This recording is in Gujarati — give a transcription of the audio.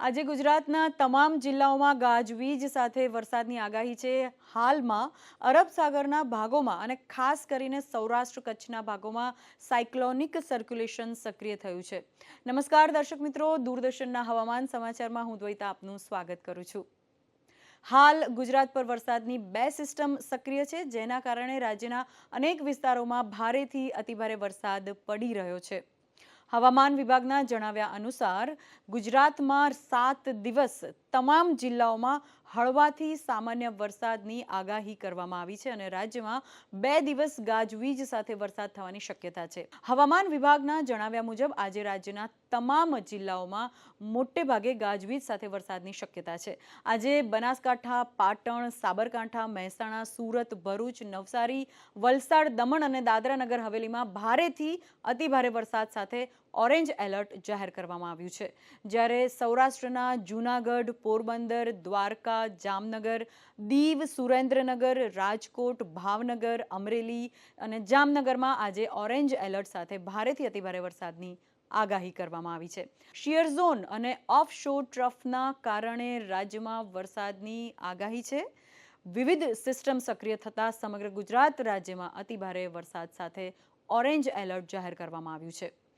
આજે ગુજરાતના તમામ જિલ્લાઓમાં ગાજવીજ સાથે વરસાદની આગાહી છે। હાલમાં અરબ સાગરના ભાગોમાં અને ખાસ કરીને સૌરાષ્ટ્ર કચ્છના ભાગોમાં સાયક્લોનિક સર્ક્યુલેશન સક્રિય થયું છે। નમસ્કાર દર્શક મિત્રો, દૂરદર્શનના હવામાન સમાચારમાં હું દ્વૈતા આપનું સ્વાગત કરું છું। હાલ ગુજરાત પર વરસાદની બે સિસ્ટમ સક્રિય છે, જેના કારણે રાજ્યના અનેક વિસ્તારોમાં ભારેથી અતિભારે વરસાદ પડી રહ્યો છે। હવામાન વિભાગના જણાવ્યા અનુસાર ગુજરાતમાં 7 દિવસ તમામ જિલ્લાઓમાં હળવાથી સામાન્ય વરસાદની આગાહી કરવામાં આવી છે અને રાજ્યમાં 2 દિવસ ગાજવીજ સાથે વરસાદ થવાની શક્યતા છે। હવામાન વિભાગના જણાવ્યા મુજબ આજે રાજ્યના તમામ જિલ્લાઓમાં મોટે ભાગે ગાજવીજ સાથે વરસાદની શક્યતા છે। આજે બનાસકાંઠા, પાટણ, સાબરકાંઠા, મહેસાણા, સુરત, ભરૂચ, નવસારી, વલસાડ, દમણ અને દાદરા નગર હવેલીમાં ભારેથી અતિભારે વરસાદ સાથે ઓરેન્જ એલર્ટ જાહેર કરવામાં આવ્યું છે, જ્યારે સૌરાષ્ટ્રના જૂનાગઢ, પોરબંદર, દ્વારકા, જામનગર, દીવ, સુરેન્દ્રનગર, રાજકોટ, ભાવનગર, અમરેલી અને જામનગરમાં આજે ઓરેન્જ એલર્ટ સાથે ભારેથી અતિભારે વરસાદની આગાહી કરવામાં આવી છે। શિયર ઝોન અને ઓફશોર ટ્રફના કારણે રાજ્યમાં વરસાદની આગાહી છે। વિવિધ સિસ્ટમ સક્રિય થતા સમગ્ર ગુજરાત રાજ્યમાં અતિભારે વરસાદ સાથે ઓરેન્જ એલર્ટ જાહેર કરવામાં આવ્યું છે।